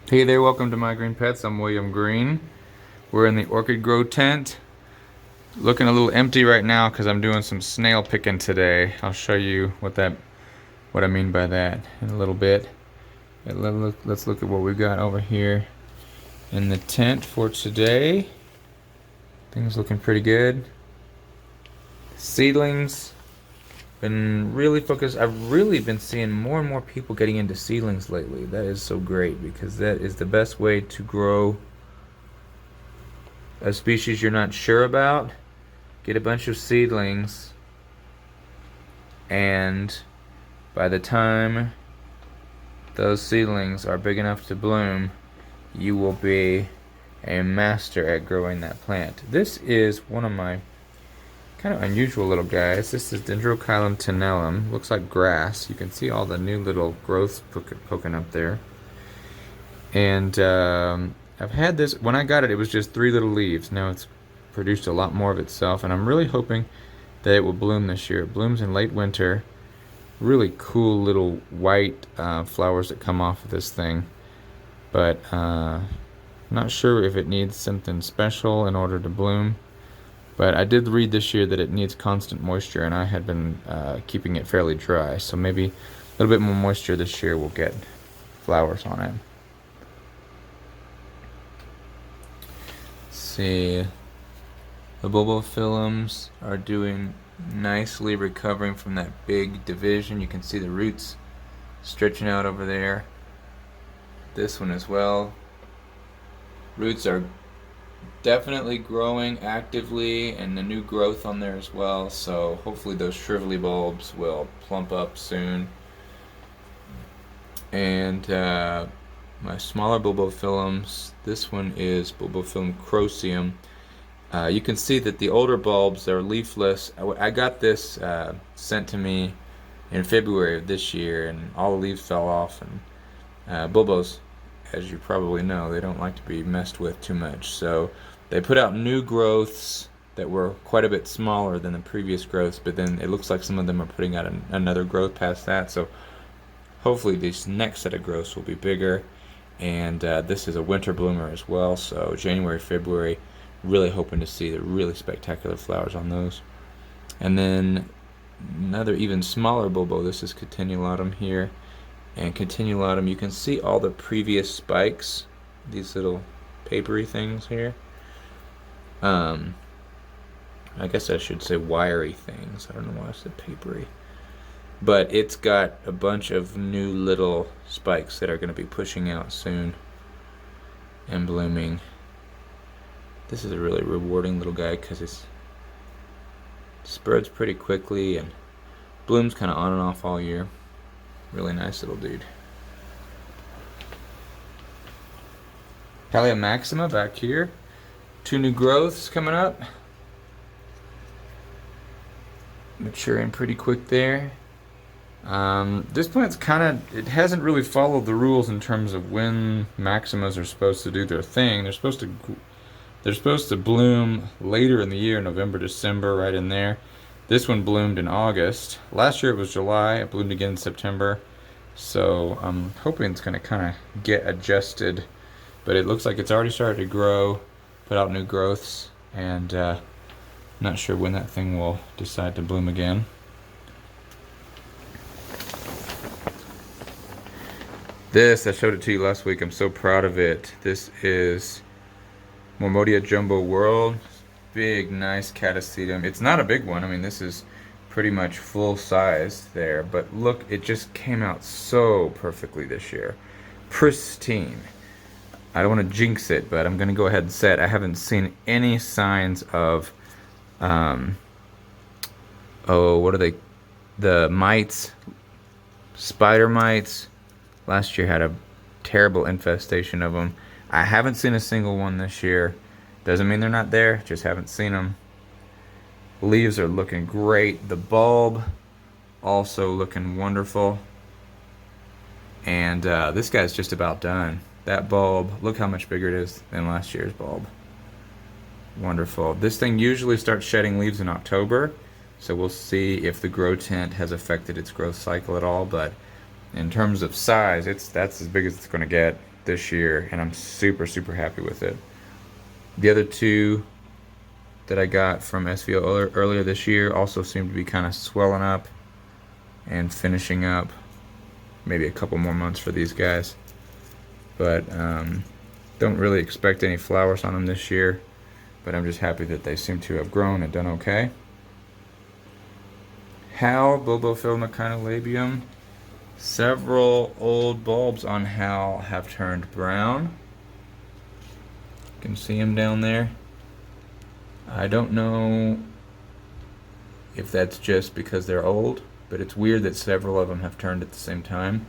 Hey there, welcome to My Green Pets. I'm William Green. We're in the orchid grow tent. Looking a little empty right now because I'm doing some snail picking today. I'll show you what I mean by that in a little bit. Let's look at what we've got over here in the tent for today. Things looking pretty good. Seedlings. Been really focused. I've really been seeing more and more people getting into seedlings lately. That is so great because that is the best way to grow a species you're not sure about. Get a bunch of seedlings, and by the time those seedlings are big enough to bloom, you will be a master at growing that plant. This is one of my kind of unusual little guys. This is Dendrobium tenellum. Looks like grass. You can see all the new little growths poking up there. And I've had this, when I got it, it was just 3 little leaves. Now it's produced a lot more of itself, and I'm really hoping that it will bloom this year. It blooms in late winter. Really cool little white flowers that come off of this thing. But not sure if it needs something special in order to bloom. But I did read this year that it needs constant moisture, and I had been keeping it fairly dry. So maybe a little bit more moisture this year will get flowers on it. Let's see. The Bobofilms are doing nicely, recovering from that big division. You can see the roots stretching out over there. This one as well. Roots are definitely growing actively, and the new growth on there as well, so hopefully those shrivelly bulbs will plump up soon. And my smaller Bobofilms, this one is Bobofilm crossium. You can see that the older bulbs are leafless. I got this sent to me in February of this year, and all the leaves fell off, and Bobos, as you probably know, they don't like to be messed with too much. So they put out new growths that were quite a bit smaller than the previous growths, but then it looks like some of them are putting out another growth past that. So hopefully this next set of growths will be bigger. And this is a winter bloomer as well, so January, February, really hoping to see the really spectacular flowers on those. And then another even smaller bobo, this is Cattleya here. And Cattleya, you can see all the previous spikes, these little papery things here. I guess I should say wiry things. I don't know why I said papery. But it's got a bunch of new little spikes that are going to be pushing out soon and blooming. This is a really rewarding little guy because it spreads pretty quickly and blooms kind of on and off all year. Really nice little dude. Cattleya maxima back here. 2 new growths coming up. Maturing pretty quick there. This plant's it hasn't really followed the rules in terms of when maximas are supposed to do their thing. They're supposed to bloom later in the year, November, December, right in there. This one bloomed in August. Last year it was July. It bloomed again in September. So I'm hoping it's going to kind of get adjusted. But it looks like it's already started to grow, put out new growths, and not sure when that thing will decide to bloom again. This, I showed it to you last week. I'm so proud of it. This is Mormodia Jumbo World. Big, nice Catasetum. It's not a big one. I mean, this is pretty much full size there. But look, it just came out so perfectly this year. Pristine. I don't want to jinx it, but I'm going to go ahead and say it. I haven't seen any signs of, what are they? The mites, spider mites. Last year had a terrible infestation of them. I haven't seen a single one this year. Doesn't mean they're not there, just haven't seen them. Leaves are looking great. The bulb also looking wonderful. And this guy's just about done. That bulb, look how much bigger it is than last year's bulb. Wonderful. This thing usually starts shedding leaves in October, so we'll see if the grow tent has affected its growth cycle at all. But in terms of size, that's as big as it's going to get. this year, and I'm super, super happy with it. The other two that I got from SVO earlier this year also seem to be kind of swelling up and finishing up. Maybe a couple more months for these guys, but don't really expect any flowers on them this year, but I'm just happy that they seem to have grown and done okay. Hal, Bobofilm Canazawa. Several old bulbs on Hal have turned brown. You can see them down there. I don't know if that's just because they're old, but it's weird that several of them have turned at the same time.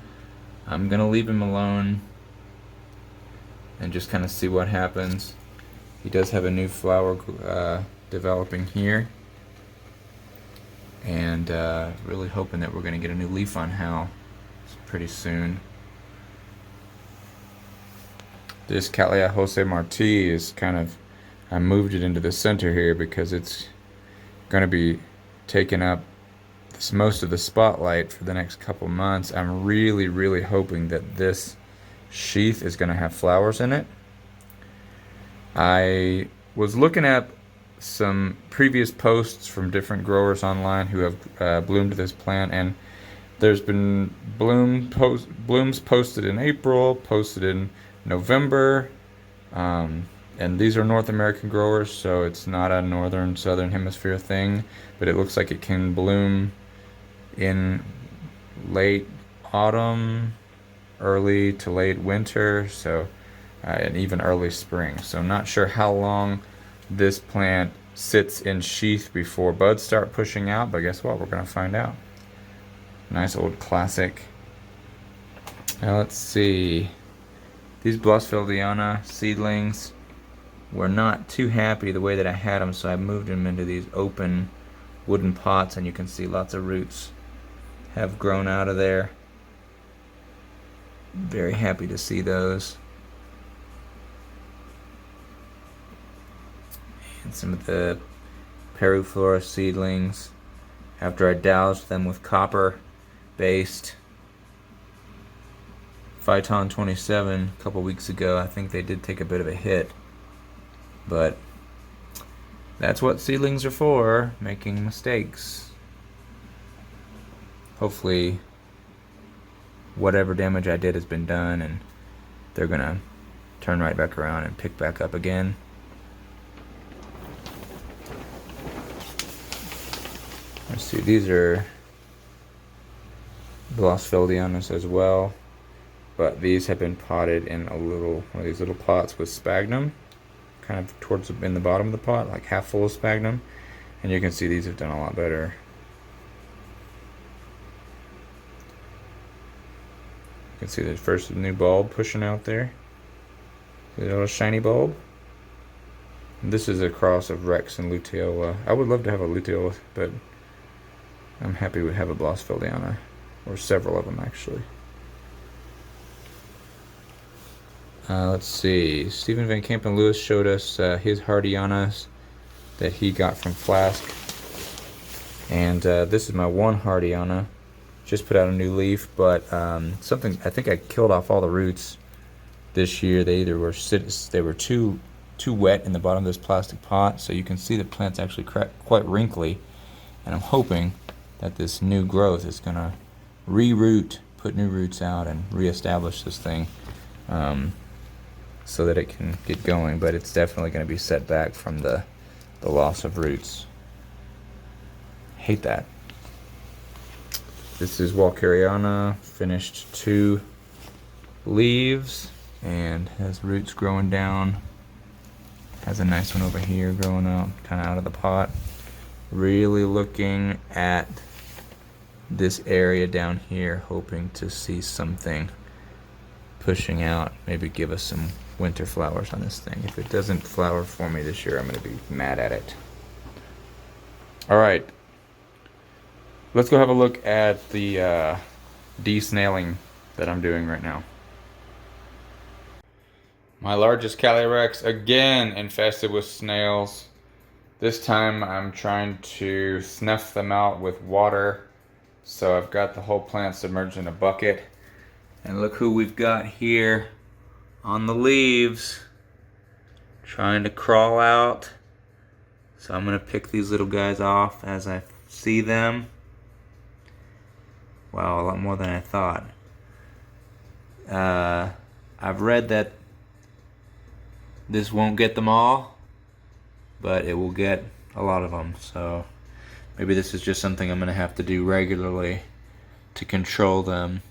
I'm gonna leave him alone and just kind of see what happens. He does have a new flower developing here, and really hoping that we're gonna get a new leaf on Hal pretty soon. This Cattleya José Martí is kind of, I moved it into the center here because it's going to be taking up most of the spotlight for the next couple months. I'm really, really hoping that this sheath is going to have flowers in it. I was looking at some previous posts from different growers online who have bloomed this plant, and there's been blooms posted in April, posted in November, and these are North American growers, so it's not a northern southern hemisphere thing, but it looks like it can bloom in late autumn, early to late winter, so and even early spring. So I'm not sure how long this plant sits in sheath before buds start pushing out, but guess what? We're going to find out. Nice old classic. Now let's see. These Blastfield Iona seedlings were not too happy the way that I had them, so I moved them into these open wooden pots, and you can see lots of roots have grown out of there. Very happy to see those. And some of the Peruflora seedlings, after I doused them with copper based Phyton 27 a couple weeks ago, I think they did take a bit of a hit, but that's what seedlings are for, making mistakes. Hopefully whatever damage I did has been done, and they're gonna turn right back around and pick back up again. Let's see, these are Glossfeldion as well, but these have been potted in one of these little pots with sphagnum, kind of in the bottom of the pot, like half full of sphagnum, and you can see these have done a lot better. You can see the first new bulb pushing out there. See the little shiny bulb? And this is a cross of Rex and Luteola. I would love to have a Luteola, but I'm happy we have a Blastfield, or several of them actually. Let's see. Stephen Van Campen Lewis showed us his Hartianas that he got from Flask, and this is my one Hartiana. Just put out a new leaf, but something, I think I killed off all the roots this year. They either were too wet in the bottom of this plastic pot, so you can see the plant's actually quite wrinkly, and I'm hoping that this new growth is going to re-root, put new roots out, and re-establish this thing so that it can get going, but it's definitely going to be set back from the loss of roots. Hate that. This is Walkeriana, finished 2 leaves, and has roots growing down. Has a nice one over here growing up, kind of out of the pot. Really looking at this area down here, hoping to see something pushing out, maybe give us some winter flowers on this thing. If it doesn't flower for me this year, I'm going to be mad at it. Alright, let's go have a look at the de-snailing that I'm doing right now. My largest Cali Rex again infested with snails. This time I'm trying to snuff them out with water. So I've got the whole plant submerged in a bucket. And look who we've got here. on the leaves, trying to crawl out. So I'm going to pick these little guys off as I see them. Wow, a lot more than I thought. I've read that this won't get them all, but it will get a lot of them. So maybe this is just something I'm going to have to do regularly to control them.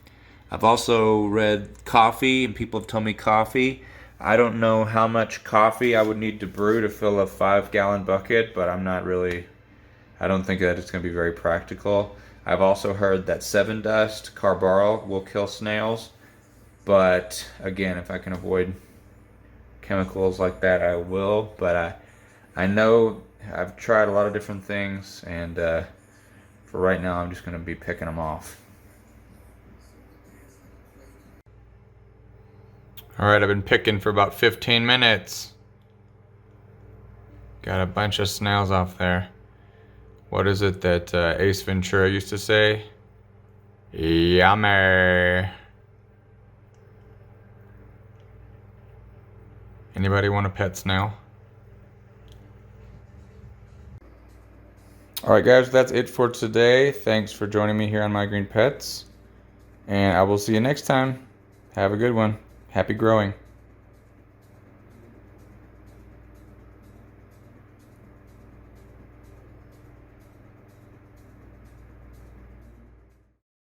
I've also read coffee, and people have told me coffee. I don't know how much coffee I would need to brew to fill a 5-gallon bucket, but I don't think that it's going to be very practical. I've also heard that 7 dust carbaryl will kill snails, but again, if I can avoid chemicals like that, I will. But I know I've tried a lot of different things, and for right now, I'm just going to be picking them off. Alright, I've been picking for about 15 minutes. Got a bunch of snails off there. What is it that Ace Ventura used to say? Yummy. Anybody want a pet snail? Alright guys, that's it for today. Thanks for joining me here on My Green Pets. And I will see you next time. Have a good one. Happy growing.